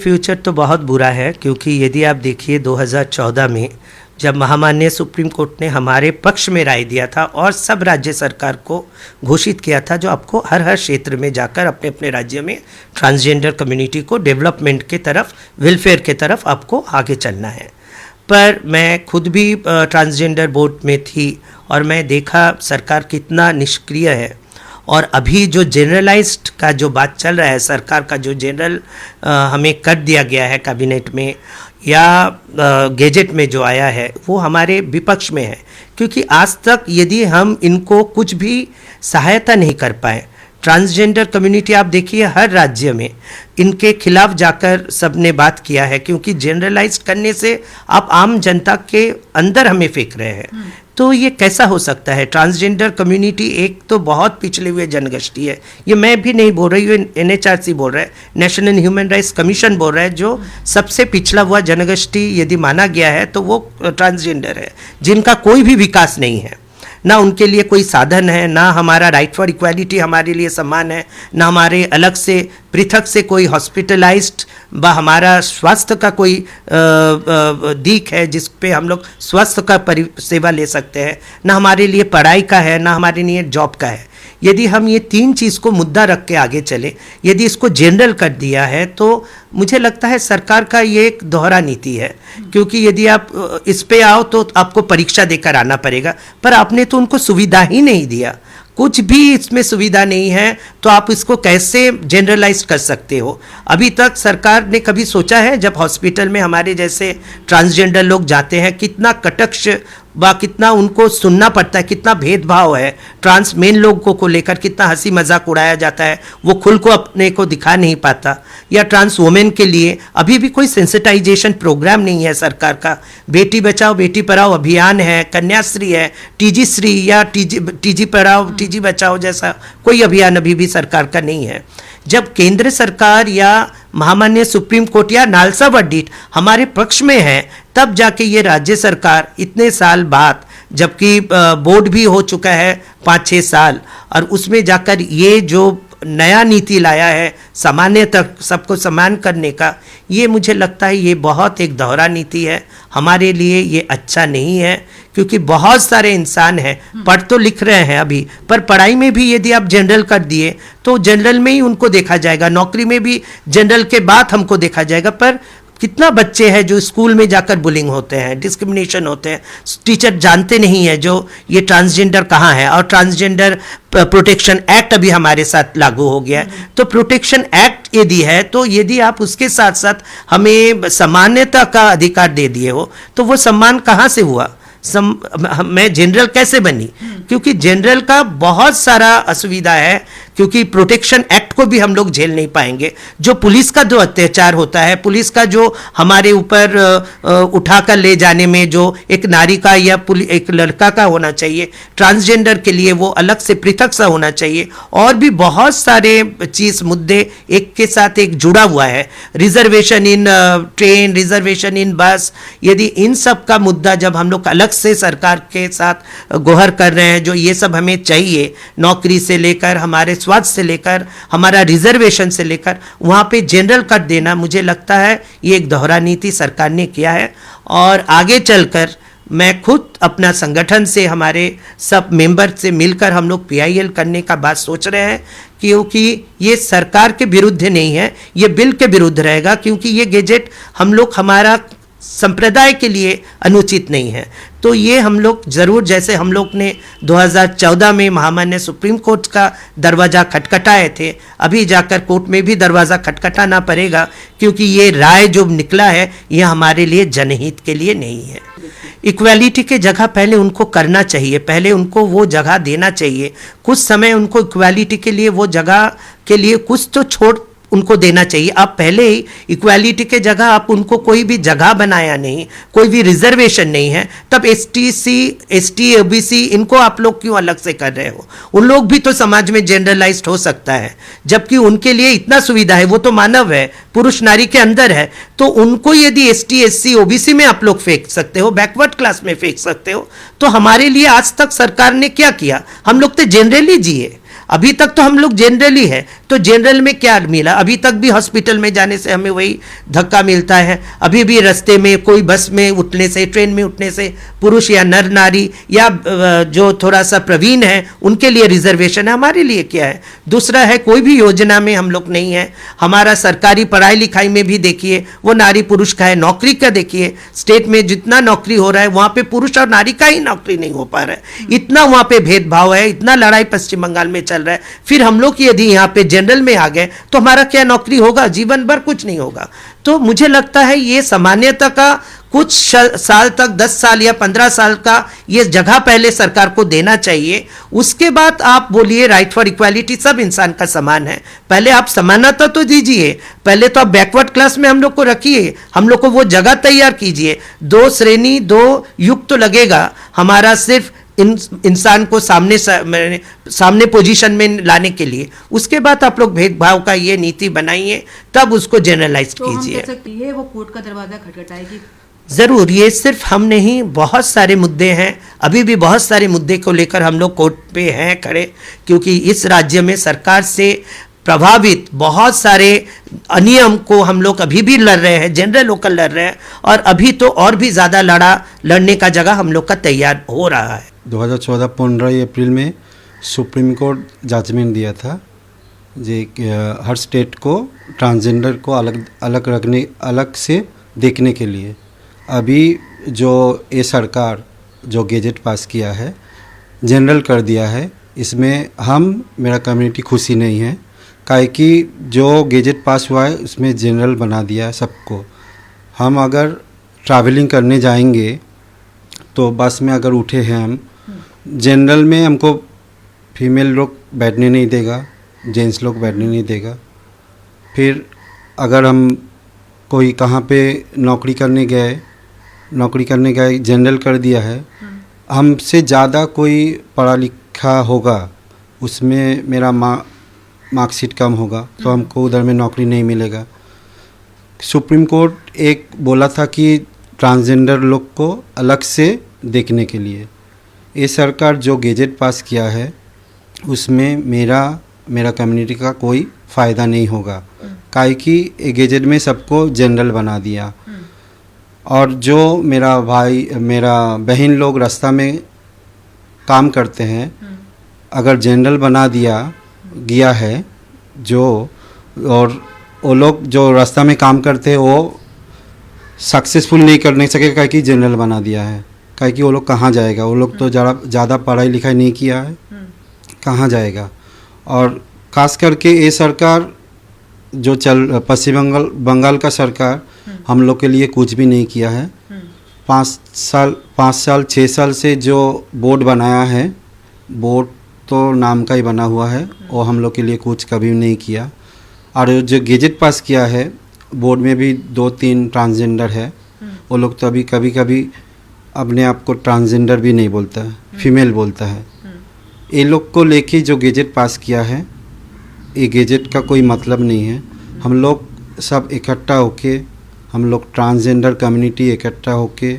Future तो बहुत बुरा है, क्योंकि यदि आप देखिए 2014 में जब महामान्य सुप्रीम कोर्ट ने हमारे पक्ष में राय दिया था और सब राज्य सरकार को घोषित किया था जो आपको हर क्षेत्र में जाकर अपने अपने राज्य में ट्रांसजेंडर कम्युनिटी को डेवलपमेंट के तरफ, वेलफेयर के तरफ आपको आगे चलना है। पर मैं खुद भी ट्रांसजेंडर बोर्ड में थी और मैं देखा सरकार कितना निष्क्रिय है। और अभी जो जनरलाइज्ड का जो बात चल रहा है, सरकार का जो जनरल हमें कर दिया गया है कैबिनेट में या गैजेट में जो आया है, वो हमारे विपक्ष में है, क्योंकि आज तक यदि हम इनको कुछ भी सहायता नहीं कर पाए, ट्रांसजेंडर कम्युनिटी आप देखिए हर राज्य में इनके खिलाफ जाकर सबने बात किया है, क्योंकि जनरलाइज करने से आप आम जनता के अंदर हमें फेंक रहे हैं। तो ये कैसा हो सकता है? ट्रांसजेंडर कम्युनिटी एक तो बहुत पिछड़े हुए जनगोष्ठी है, ये मैं भी नहीं बोल रही हूँ, NHRC बोल रहा है, नेशनल ह्यूमन राइट्स कमीशन बोल रहा है, जो सबसे पिछड़ा हुआ जनगोष्ठी यदि माना गया है तो वो ट्रांसजेंडर है, जिनका कोई भी विकास नहीं है, ना उनके लिए कोई साधन है, ना हमारा राइट फॉर इक्वालिटी हमारे लिए समान है, ना हमारे अलग से पृथक से कोई हॉस्पिटलाइज्ड व हमारा स्वास्थ्य का कोई दीख है जिस पे हम लोग स्वास्थ्य का सेवा ले सकते हैं, ना हमारे लिए पढ़ाई का है, ना हमारे लिए जॉब का है। यदि हम ये तीन चीज़ को मुद्दा रख के आगे चले, यदि इसको जनरल कर दिया है, तो मुझे लगता है सरकार का ये एक दोहरा नीति है, क्योंकि यदि आप इस पे आओ तो आपको परीक्षा देकर आना पड़ेगा, पर आपने तो उनको सुविधा ही नहीं दिया, कुछ भी इसमें सुविधा नहीं है, तो आप इसको कैसे जनरलाइज कर सकते हो? अभी तक सरकार ने कभी सोचा है जब हॉस्पिटल में हमारे जैसे ट्रांसजेंडर लोग जाते हैं, कितना कटक्ष व कितना उनको सुनना पड़ता है, कितना भेदभाव है, ट्रांस मेन लोगों को लेकर कितना हंसी मजाक उड़ाया जाता है, वो खुल को अपने को दिखा नहीं पाता। या ट्रांस वुमेन के लिए अभी भी कोई सेंसिटाइजेशन प्रोग्राम नहीं है सरकार का। बेटी बचाओ बेटी पढ़ाओ अभियान है, कन्याश्री है, टीजी श्री या टीजी पढ़ाओ टीजी बचाओ जैसा कोई अभियान अभी भी सरकार का नहीं है। जब केंद्र सरकार या महामान्य सुप्रीम कोर्ट या नालसा वर्डिक्ट हमारे पक्ष में है, तब जाके ये राज्य सरकार इतने साल बाद, जबकि बोर्ड भी हो चुका है 5-6 साल, और उसमें जाकर ये जो नया नीति लाया है सामान्य तक सबको समान करने का, ये मुझे लगता है ये बहुत एक दोहरा नीति है। हमारे लिए ये अच्छा नहीं है, क्योंकि बहुत सारे इंसान हैं, पढ़ तो लिख रहे हैं अभी, पर पढ़ाई में भी यदि आप जनरल कर दिए तो जनरल में ही उनको देखा जाएगा, नौकरी में भी जनरल के बाद हमको देखा जाएगा। पर कितना बच्चे हैं जो स्कूल में जाकर बुलिंग होते हैं, डिस्क्रिमिनेशन होते हैं, टीचर जानते नहीं है जो ये ट्रांसजेंडर कहाँ है। और ट्रांसजेंडर प्रोटेक्शन एक्ट अभी हमारे साथ लागू हो गया है, तो प्रोटेक्शन एक्ट यदि है तो यदि आप उसके साथ साथ हमें समानता का अधिकार दे दिए हो, तो वो सम्मान कहाँ से हुआ? मैं जनरल कैसे बनी? क्योंकि जनरल का बहुत सारा असुविधा है, क्योंकि प्रोटेक्शन एक्ट को भी हम लोग झेल नहीं पाएंगे। जो पुलिस का जो अत्याचार होता है, पुलिस का जो हमारे ऊपर उठाकर ले जाने में जो एक नारी का या एक लड़का का होना चाहिए, ट्रांसजेंडर के लिए वो अलग से पृथक सा होना चाहिए, और भी बहुत सारे चीज मुद्दे एक के साथ एक जुड़ा हुआ है। रिजर्वेशन इन ट्रेन, रिजर्वेशन इन बस, यदि इन सब का मुद्दा जब हम लोग अलग से सरकार के साथ गोहर कर रहे हैं, जो ये सब हमें चाहिए, नौकरी से लेकर हमारे स्वास्थ्य से लेकर हमारा रिजर्वेशन से लेकर, वहाँ पे जनरल कर देना, मुझे लगता है ये एक दोहरा नीति सरकार ने किया है। और आगे चलकर मैं खुद अपना संगठन से हमारे सब मेंबर से मिलकर हम लोग PIL करने का बात सोच रहे हैं, क्योंकि ये सरकार के विरुद्ध नहीं है, ये बिल के विरुद्ध रहेगा, क्योंकि ये गैजेट हम लोग हमारा संप्रदाय के लिए अनुचित नहीं है। तो ये हम लोग जरूर, जैसे हम लोग ने 2014 में महामान्य सुप्रीम कोर्ट का दरवाज़ा खटखटाए थे, अभी जाकर कोर्ट में भी दरवाज़ा खटखटाना पड़ेगा, क्योंकि ये राय जो निकला है ये हमारे लिए जनहित के लिए नहीं है। इक्वालिटी के जगह पहले उनको करना चाहिए, पहले उनको वो जगह देना चाहिए, कुछ समय उनको इक्वालिटी के लिए वो जगह के लिए कुछ तो छोड़ उनको देना चाहिए। आप पहले ही इक्वालिटी के जगह आप उनको कोई भी जगह बनाया नहीं, कोई भी रिजर्वेशन नहीं है, तब STC, ST, OBC इनको आप लोग क्यों अलग से कर रहे हो? उन लोग भी तो समाज में जनरलाइज्ड हो सकता है, जबकि उनके लिए इतना सुविधा है, वो तो मानव है, पुरुष नारी के अंदर है, तो उनको यदि ST, SC, OBC में आप लोग फेंक सकते हो, बैकवर्ड क्लास में फेंक सकते हो, तो हमारे लिए आज तक सरकार ने क्या किया? हम लोग तो जनरली जिए। अभी तक तो हम लोग जनरली है, तो जनरल में क्या मिला? अभी तक भी हॉस्पिटल में जाने से हमें वही धक्का मिलता है, अभी भी रास्ते में कोई बस में उठने से, ट्रेन में उठने से पुरुष या नर नारी या जो थोड़ा सा प्रवीण है उनके लिए रिजर्वेशन है, हमारे लिए क्या है? दूसरा है, कोई भी योजना में हम लोग नहीं है। हमारा सरकारी पढ़ाई लिखाई में भी देखिए वो नारी पुरुष का है, नौकरी का देखिए, स्टेट में जितना नौकरी हो रहा है वहाँ पे पुरुष और नारी का ही नौकरी नहीं हो पा रहा है, इतना वहाँ पे भेदभाव है, इतना लड़ाई पश्चिम बंगाल में चल रहा है। फिर हम लोग यदि यहाँ पे जनरल में आ गए तो हमारा क्या नौकरी होगा? जीवन भर कुछ नहीं होगा। तो मुझे लगता है ये सामान्यता का कुछ साल तक, 10 साल या 15 साल का ये जगह पहले सरकार को देना चाहिए। उसके बाद आप बोलिए राइट फॉर इक्वालिटी, सब इंसान का समान है, पहले आप समानता तो दीजिए, पहले तो आप बैकवर्ड क्लास में हम लोग को रखिए, हम लोग को वो जगह तैयार कीजिए। 2 श्रेणी 2 युग तो लगेगा हमारा सिर्फ इंसान को सामने पोजीशन में लाने के लिए। उसके बाद आप लोग भेदभाव का ये नीति बनाइए, तब उसको जनरलाइज कीजिए। हम कह सकते हैं वो कोर्ट का दरवाजा खटखटाएगी। ज़रूर, ये सिर्फ हम नहीं, बहुत सारे मुद्दे हैं, अभी भी बहुत सारे मुद्दे को लेकर हम लोग कोर्ट पे हैं खड़े, क्योंकि इस राज्य में सरकार से प्रभावित बहुत सारे अनियम को हम लोग अभी भी लड़ रहे हैं, जनरल लोकल लड़ रहे हैं, और अभी तो और भी ज़्यादा लड़ने का जगह हम लोग का तैयार हो रहा है। 2014 15 अप्रैल में सुप्रीम कोर्ट जजमेंट दिया था जे हर स्टेट को ट्रांसजेंडर को अलग से देखने के लिए। अभी जो ये सरकार जो गेजेट पास किया है, जनरल कर दिया है, इसमें मेरा कम्युनिटी खुशी नहीं है, काहे कि जो गेजेट पास हुआ है उसमें जनरल बना दिया है सबको। हम अगर ट्रैवलिंग करने जाएंगे तो बस में अगर उठे हैं हम, जनरल में हमको फीमेल लोग बैठने नहीं देगा, जेंट्स लोग बैठने नहीं देगा। फिर अगर हम कोई कहाँ पे नौकरी करने गए, जनरल कर दिया है, हमसे ज़्यादा कोई पढ़ा लिखा होगा, उसमें मेरा मार्कशीट कम होगा तो हमको उधर में नौकरी नहीं मिलेगा। सुप्रीम कोर्ट एक बोला था कि ट्रांसजेंडर लोग को अलग से देखने के लिए। ये सरकार जो गेजेट पास किया है उसमें मेरा कम्युनिटी का कोई फ़ायदा नहीं होगा, काहे कि ये गेजेट में सबको जनरल बना दिया। और जो मेरा बहन लोग रास्ता में काम करते हैं, अगर जनरल बना दिया गया है जो, और वो लोग जो रास्ता में काम करते हैं वो सक्सेसफुल नहीं कर नहीं सके, काहे कि जनरल बना दिया है। काहे कि वो लोग कहाँ जाएगा? वो लोग तो ज़्यादा पढ़ाई लिखाई नहीं किया है, कहाँ जाएगा? और ख़ास करके ये सरकार जो पश्चिम बंगाल का सरकार हम लोग के लिए कुछ भी नहीं किया है। 5 साल 6 साल से जो बोर्ड बनाया है, बोर्ड तो नाम का ही बना हुआ है, वो हम लोग के लिए कुछ कभी नहीं किया। और जो गेजेट पास किया है, बोर्ड में भी 2-3 ट्रांसजेंडर है, वो लोग तो अभी कभी अपने आप को ट्रांसजेंडर भी नहीं बोलता है, फीमेल बोलता है। ये लोग को लेके जो गेजेट पास किया है, ये गेजेट का कोई मतलब नहीं है। हम लोग सब इकट्ठा होके, हम लोग ट्रांसजेंडर कम्युनिटी इकट्ठा होके,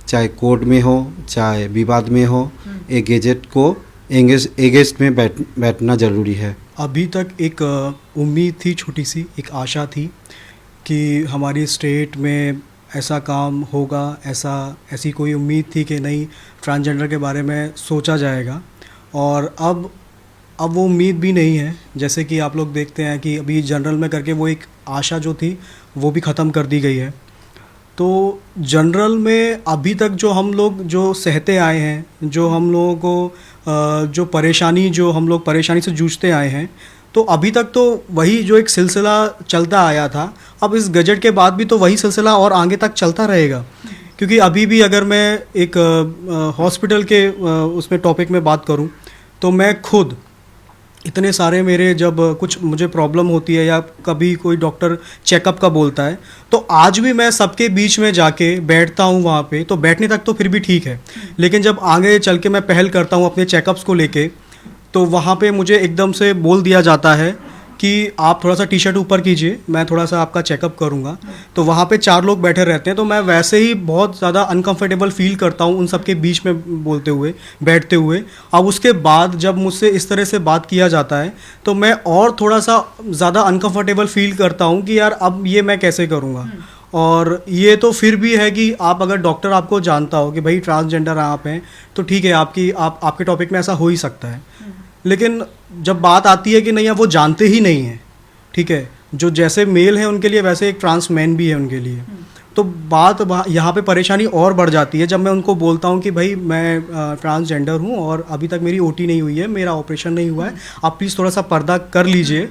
चाहे कोर्ट में हो चाहे विवाद में हो, ये गेजेट को एगेंस्ट में बैठना ज़रूरी है। अभी तक एक उम्मीद थी, छोटी सी एक आशा थी कि हमारी स्टेट में ऐसा काम होगा, ऐसी कोई उम्मीद थी कि नहीं ट्रांसजेंडर के बारे में सोचा जाएगा। और अब वो उम्मीद भी नहीं है। जैसे कि आप लोग देखते हैं कि अभी जनरल में करके वो एक आशा जो थी वो भी ख़त्म कर दी गई है। तो जनरल में अभी तक जो हम लोग जो सहते आए हैं, जो हम लोगों को जो हम लोग परेशानी से जूझते आए हैं, तो अभी तक तो वही जो एक सिलसिला चलता आया था, अब इस गजट के बाद भी तो वही सिलसिला और आगे तक चलता रहेगा। क्योंकि अभी भी अगर मैं एक हॉस्पिटल के उसमें टॉपिक में बात करूं, तो मैं खुद इतने सारे मेरे जब कुछ मुझे प्रॉब्लम होती है या कभी कोई डॉक्टर चेकअप का बोलता है, तो आज भी मैं सबके बीच में जाके बैठता हूँ वहाँ पे। तो बैठने तक तो फिर भी ठीक है, लेकिन जब आगे चल के मैं पहल करता हूँ अपने चेकअप्स को लेके, तो वहाँ पे मुझे एकदम से बोल दिया जाता है कि आप थोड़ा सा टी शर्ट ऊपर कीजिए, मैं थोड़ा सा आपका चेकअप करूंगा। तो वहाँ पे 4 लोग बैठे रहते हैं, तो मैं वैसे ही बहुत ज़्यादा अनकंफर्टेबल फील करता हूँ उन सबके बीच में बोलते हुए, बैठते हुए। अब उसके बाद जब मुझसे इस तरह से बात किया जाता है तो मैं और थोड़ा सा ज़्यादा अनकंफर्टेबल फील करता हूँ कि यार अब ये मैं कैसे करूँगा। और ये तो फिर भी है कि आप अगर डॉक्टर आपको जानता हो कि भाई ट्रांसजेंडर आप हैं तो ठीक है, आपके टॉपिक में ऐसा हो ही सकता है। लेकिन जब बात आती है कि नहीं, अब वो जानते ही नहीं हैं, ठीक है, जो जैसे मेल है उनके लिए वैसे एक ट्रांस मैन भी है उनके लिए, तो बात यहाँ पे परेशानी और बढ़ जाती है जब मैं उनको बोलता हूँ कि भाई मैं ट्रांसजेंडर हूँ और अभी तक मेरी ओटी नहीं हुई है, मेरा ऑपरेशन नहीं हुआ है, आप प्लीज़ थोड़ा सा पर्दा कर लीजिए।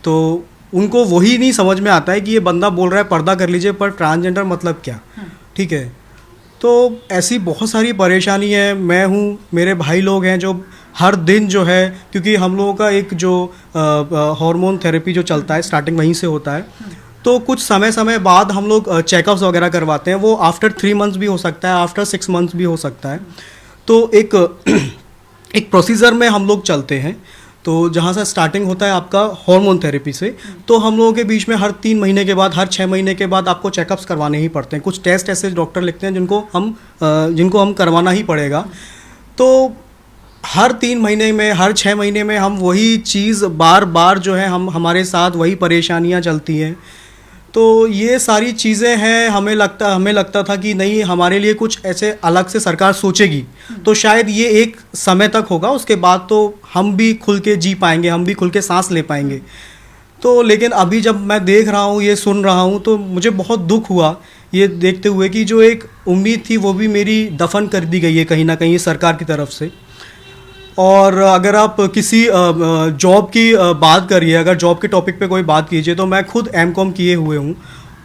तो उनको वही नहीं समझ में आता है कि ये बंदा बोल रहा है पर्दा कर लीजिए, पर ट्रांसजेंडर मतलब क्या, ठीक है। तो ऐसी बहुत सारी परेशानी है। मैं हूँ, मेरे भाई लोग हैं जो हर दिन जो है, क्योंकि हम लोगों का एक जो हार्मोन थेरेपी जो चलता है स्टार्टिंग वहीं से होता है, तो कुछ समय बाद हम लोग चेकअप्स वगैरह करवाते हैं। वो आफ्टर 3 मंथ्स भी हो सकता है, आफ्टर 6 मंथ्स भी हो सकता है। तो एक प्रोसीजर में हम लोग चलते हैं, तो जहाँ से स्टार्टिंग होता है आपका हार्मोन थेरेपी से, तो हम लोगों के बीच में हर 3 महीने के बाद, हर 6 महीने के बाद आपको चेकअप्स करवाने ही पड़ते हैं। कुछ टेस्ट ऐसे डॉक्टर लिखते हैं जिनको हम करवाना ही पड़ेगा। तो हर 3 महीने में, हर 6 महीने में हम वही चीज़ बार बार जो है हमारे साथ वही परेशानियाँ चलती हैं। तो ये सारी चीज़ें हैं। हमें लगता था कि नहीं, हमारे लिए कुछ ऐसे अलग से सरकार सोचेगी तो शायद ये एक समय तक होगा, उसके बाद तो हम भी खुल के जी पाएंगे, हम भी खुल के सांस ले पाएंगे। तो लेकिन अभी जब मैं देख रहा हूँ, ये सुन रहा हूँ, तो मुझे बहुत दुख हुआ ये देखते हुए कि जो एक उम्मीद थी वो भी मेरी दफन कर दी गई है कहीं ना कहीं सरकार की तरफ से। और अगर आप किसी जॉब की बात करिए, अगर जॉब के टॉपिक पे कोई बात कीजिए, तो मैं खुद एमकॉम किए हुए हूँ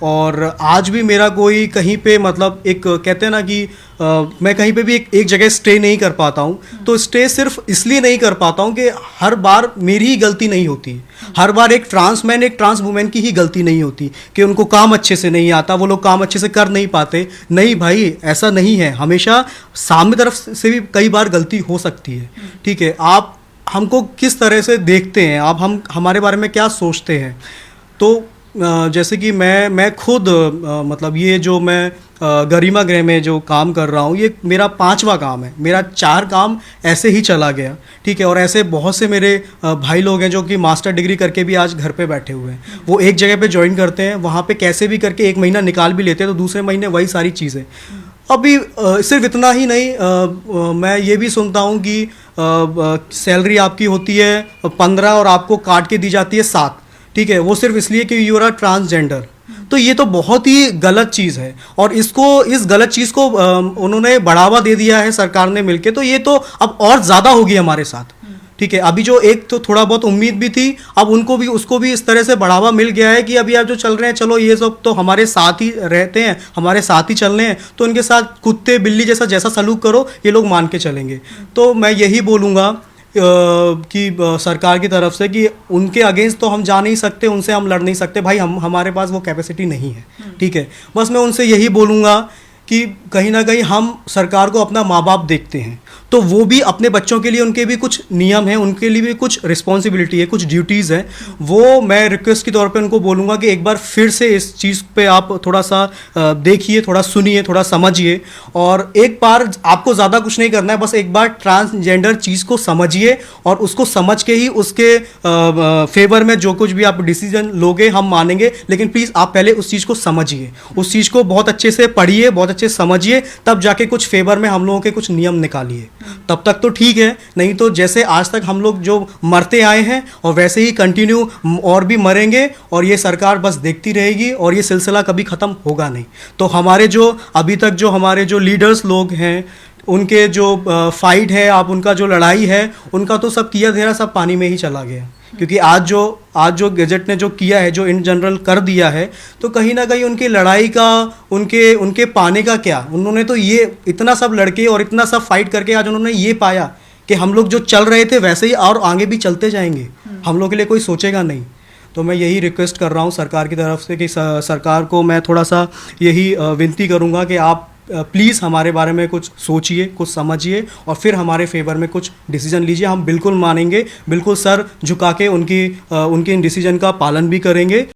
और आज भी मेरा कोई कहीं पे मतलब एक कहते हैं ना कि मैं कहीं पे भी एक जगह स्टे नहीं कर पाता हूँ। तो स्टे सिर्फ इसलिए नहीं कर पाता हूँ कि हर बार मेरी ही गलती नहीं होती, हर बार एक ट्रांस मैन, एक ट्रांस वुमेन की ही गलती नहीं होती कि उनको काम अच्छे से नहीं आता, वो लोग काम अच्छे से कर नहीं पाते। नहीं भाई, ऐसा नहीं है, हमेशा सामने तरफ से भी कई बार गलती हो सकती है, ठीक है। आप हमको किस तरह से देखते हैं, आप हमारे बारे में क्या सोचते हैं। तो जैसे कि मैं खुद मतलब ये जो मैं गरिमा गृह में जो काम कर रहा हूँ, ये मेरा 5वां काम है। मेरा 4 काम ऐसे ही चला गया, ठीक है। और ऐसे बहुत से मेरे भाई लोग हैं जो कि मास्टर डिग्री करके भी आज घर पे बैठे हुए हैं। वो एक जगह पे ज्वाइन करते हैं, वहाँ पे कैसे भी करके 1 महीना निकाल भी लेते हैं, तो दूसरे महीने वही सारी चीज़ें। अभी सिर्फ इतना ही नहीं, मैं ये भी सुनता हूँ कि सैलरी आपकी होती है 15 और आपको काट के दी जाती है 7, ठीक है, वो सिर्फ इसलिए कि यू आर ट्रांसजेंडर। तो ये तो बहुत ही गलत चीज़ है और इस गलत चीज़ को उन्होंने बढ़ावा दे दिया है सरकार ने मिलके। तो ये तो अब और ज़्यादा होगी हमारे साथ, ठीक है। अभी जो एक तो थोड़ा बहुत उम्मीद भी थी, अब उसको भी इस तरह से बढ़ावा मिल गया है कि अभी आप जो चल रहे हैं, चलो ये सब तो हमारे साथ ही रहते हैं, हमारे साथ ही चल रहे हैं, तो इनके साथ कुत्ते बिल्ली जैसा सलूक करो, ये लोग मान के चलेंगे। तो मैं यही बोलूँगा कि सरकार की तरफ से कि उनके अगेंस्ट तो हम जा नहीं सकते, उनसे हम लड़ नहीं सकते भाई, हमारे पास वो कैपेसिटी नहीं है, ठीक है। बस मैं उनसे यही बोलूँगा कि कहीं ना कहीं हम सरकार को अपना माँ बाप देखते हैं, तो वो भी अपने बच्चों के लिए उनके भी कुछ नियम हैं, उनके लिए भी कुछ रिस्पॉन्सिबिलिटी है, कुछ ड्यूटीज़ हैं। वो मैं रिक्वेस्ट के तौर पे उनको बोलूँगा कि एक बार फिर से इस चीज़ पे आप थोड़ा सा देखिए, थोड़ा सुनिए, थोड़ा समझिए। और एक बार आपको ज़्यादा कुछ नहीं करना है, बस एक बार ट्रांसजेंडर चीज़ को समझिए और उसको समझ के ही उसके फेवर में जो कुछ भी आप डिसीजन लोगे हम मानेंगे, लेकिन प्लीज़ आप पहले उस चीज़ को समझिए, उस चीज़ को बहुत अच्छे से पढ़िए, बहुत अच्छे से समझिए, तब जाके कुछ फेवर में हम लोगों के कुछ नियम निकालिए। तब तक तो ठीक है, नहीं तो जैसे आज तक हम लोग जो मरते आए हैं और वैसे ही कंटिन्यू और भी मरेंगे और ये सरकार बस देखती रहेगी और ये सिलसिला कभी ख़त्म होगा नहीं। तो हमारे जो अभी तक जो हमारे जो लीडर्स लोग हैं, उनके जो फाइट है, आप उनका जो लड़ाई है, उनका तो सब किया धीरा सब पानी में ही चला गया। क्योंकि आज जो गैजेट ने जो किया है, जो इन जनरल कर दिया है, तो कहीं ना कहीं उनकी लड़ाई का, उनके पाने का क्या, उन्होंने तो ये इतना सब लड़के और इतना सब फाइट करके आज उन्होंने ये पाया कि हम लोग जो चल रहे थे वैसे ही और आगे भी चलते जाएंगे, हम लोग के लिए कोई सोचेगा नहीं। तो मैं यही रिक्वेस्ट कर रहा हूँ सरकार की तरफ से कि सरकार को मैं थोड़ा सा यही विनती करूँगा कि आप प्लीज़ हमारे बारे में कुछ सोचिए, कुछ समझिए और फिर हमारे फेवर में कुछ डिसीजन लीजिए। हम बिल्कुल मानेंगे, बिल्कुल सर झुका के उनकी इन डिसीजन का पालन भी करेंगे।